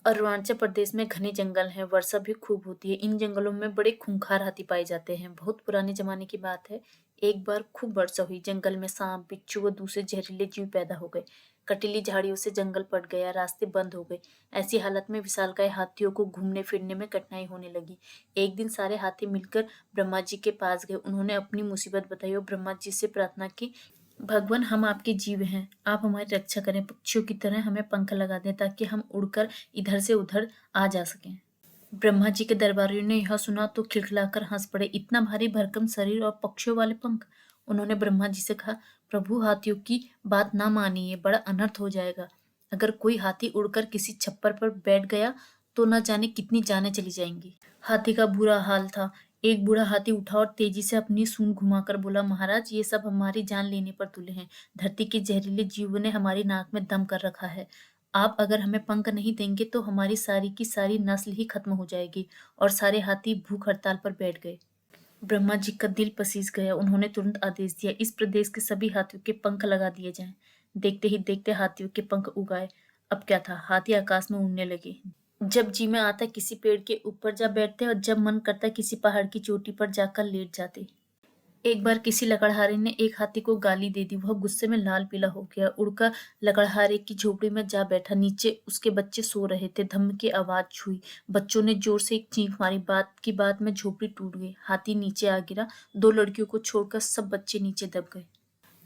अरुणाचल प्रदेश में घने जंगल हैं, वर्षा भी खूब होती है। इन जंगलों में बड़े खूंखार हाथी पाए जाते हैं। बहुत पुराने जमाने की बात है। एक बार खूब वर्षा हुई। जंगल में सांप, बिच्छू व दूसरे जहरीले जीव पैदा हो गए। कटीली झाड़ियों से जंगल पट गया, रास्ते बंद हो गए। ऐसी हालत में विशालकाय हाथियों को घूमने फिरने में कठिनाई होने लगी। एक दिन सारे हाथी मिलकर ब्रह्मा जी के पास गए। उन्होंने अपनी मुसीबत बताई और ब्रह्मा जी से प्रार्थना की, भगवान, हम आपके जीव हैं, आप हमारी रक्षा करें, पक्षियों की तरह हमें पंख लगा दें ताकि हम उड़कर इधर से उधर आ जा सकें। ब्रह्मा जी के दरबारियों ने यह सुना तो खिलखिलाकर हंस पड़े। इतना भारी भरकम शरीर और पक्षियों वाले पंख। उन्होंने ब्रह्मा जी से कहा, प्रभु, हाथियों की बात ना मानिए, बड़ा अनर्थ हो जाएगा। अगर कोई हाथी उड़कर किसी छप्पर पर बैठ गया तो न जाने कितनी जानें चली जाएंगी। हाथी का बुरा हाल था। एक बूढ़ा हाथी उठा और तेजी से अपनी सूंड घुमाकर बोला, महाराज, ये सब हमारी जान लेने पर तुले हैं। धरती के जहरीले जीवों ने हमारी नाक में दम कर रखा है। आप अगर हमें पंख नहीं देंगे तो हमारी सारी की सारी नस्ल ही खत्म हो जाएगी। और सारे हाथी भूख हड़ताल पर बैठ गए। ब्रह्मा जी का दिल पसीज गया। उन्होंने तुरंत आदेश दिया, इस प्रदेश के सभी हाथियों के पंख लगा दिए जाएं। देखते ही देखते हाथियों के पंख उगाए। अब क्या था, हाथी आकाश में उड़ने लगे। जब जी में आता किसी पेड़ के ऊपर जा बैठते और जब मन करता किसी पहाड़ की चोटी पर जाकर लेट जाते। एक बार किसी लकड़हारे ने एक हाथी को गाली दे दी। वह गुस्से में लाल पीला हो गया, उड़कर लकड़हारे की झोपड़ी में जा बैठा। नीचे उसके बच्चे सो रहे थे। धम्म की आवाज हुई। बच्चों ने जोर से एक चीख मारी। बात की बात में झोपड़ी टूट गई। हाथी नीचे आ गिरा। दो लड़कियों को छोड़कर सब बच्चे नीचे दब गए।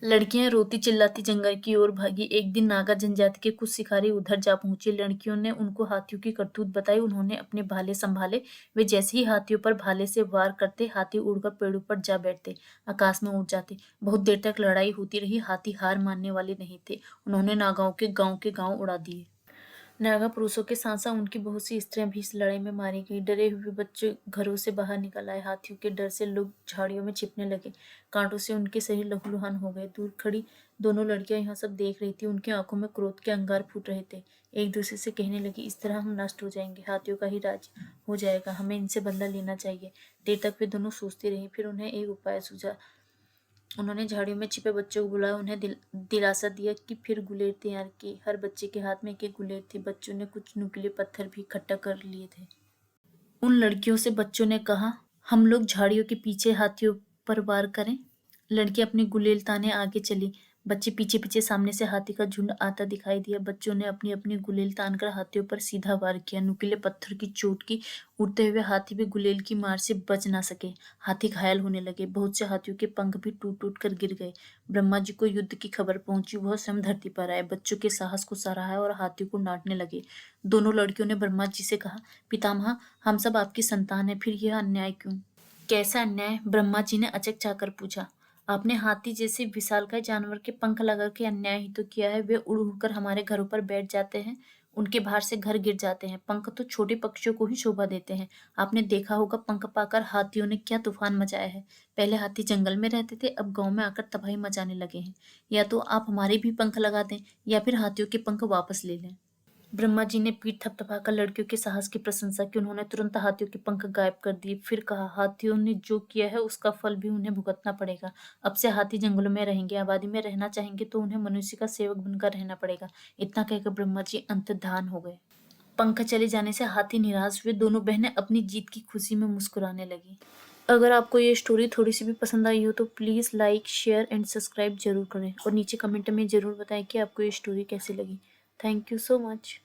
लड़कियां रोती चिल्लाती जंगल की ओर भागी। एक दिन नागा जनजाति के कुछ शिकारी उधर जा पहुंचे। लड़कियों ने उनको हाथियों की करतूत बताई। उन्होंने अपने भाले संभाले। वे जैसे ही हाथियों पर भाले से वार करते, हाथी उड़कर पेड़ों पर जा बैठते, आकाश में उड़ जाते। बहुत देर तक लड़ाई होती रही। हाथी हार मानने वाले नहीं थे। उन्होंने नागाओं के गांव उड़ा दिए। नागा पुरुषों के साथ साथ उनकी बहुत सी स्त्रियां भी इस लड़ाई में मारी गई। डरे हुए बच्चे घरों से बाहर निकल आए। हाथियों के डर से लोग झाड़ियों में छिपने लगे। कांटों से उनके शरीर लहूलुहान हो गए। दूर खड़ी दोनों लड़कियां यह सब देख रही थी। उनकी आंखों में क्रोध के अंगार फूट रहे थे। एक दूसरे से कहने लगी, इस तरह हम नष्ट हो जाएंगे, हाथियों का ही राज हो जाएगा, हमें इनसे बदला लेना चाहिए। देर तक वे दोनों सोचती रही। फिर उन्हें एक उपाय सूझा। उन्होंने झाड़ियों में छिपे बच्चों को बुलाया, उन्हें दिलासा दिया कि फिर गुलेर तैयार की। हर बच्चे के हाथ में एक एक गुलेर थी। बच्चों ने कुछ नुकीले पत्थर भी इकट्ठा कर लिए थे। उन लड़कियों से बच्चों ने कहा, हम लोग झाड़ियों के पीछे हाथियों पर वार करें। लड़की अपनी गुलेल ताने आगे चली। बच्चे पीछे पीछे। सामने से हाथी का झुंड आता दिखाई दिया। बच्चों ने अपनी अपनी गुलेल तान कर हाथियों पर सीधा वार किया। नुकीले पत्थर की चोट की। उड़ते हुए हाथी भी गुलेल की मार से बच ना सके। हाथी घायल होने लगे। बहुत से हाथियों के पंख भी टूट टूट कर गिर गए। ब्रह्मा जी को युद्ध की खबर पहुंची। वह स्वयं धरती पर आए, बच्चों के साहस को सराहा और हाथियों को डांटने लगे। दोनों लड़कियों ने ब्रह्मा जी से कहा, पितामह, हम सब आपकी संतान है, फिर यह अन्याय क्यों? कैसा अन्याय? ब्रह्मा जी ने अचक चाकर पूछा। आपने हाथी जैसे विशालकाय जानवर के पंख लगा के अन्याय ही तो किया है। वे उड़ उड़कर हमारे घरों पर बैठ जाते हैं। उनके भार से घर गिर जाते हैं। पंख तो छोटे पक्षियों को ही शोभा देते हैं। आपने देखा होगा पंख पाकर हाथियों ने क्या तूफान मचाया है। पहले हाथी जंगल में रहते थे, अब गांव में आकर तबाही मचाने लगे हैं। या तो आप हमारे भी पंख लगा दें या फिर हाथियों के पंख वापस ले लें। ब्रह्मा जी ने पीठ थपथपाकर लड़कियों के साहस की प्रशंसा की। उन्होंने तुरंत हाथियों के पंख गायब कर दिए। फिर कहा, हाथियों ने जो किया है उसका फल भी उन्हें भुगतना पड़ेगा। अब से हाथी जंगलों में रहेंगे। आबादी में रहना चाहेंगे तो उन्हें मनुष्य का सेवक बनकर रहना पड़ेगा। इतना कहकर ब्रह्मा जी अंतर्धान हो गए। पंख चले जाने से हाथी निराश हुए। दोनों बहनें अपनी जीत की खुशी में मुस्कुराने लगी। अगर आपको ये स्टोरी थोड़ी सी भी पसंद आई हो तो please like, share and subscribe जरूर करें और नीचे कमेंट में ज़रूर बताएं कि आपको ये स्टोरी कैसी लगी। Thank you so much.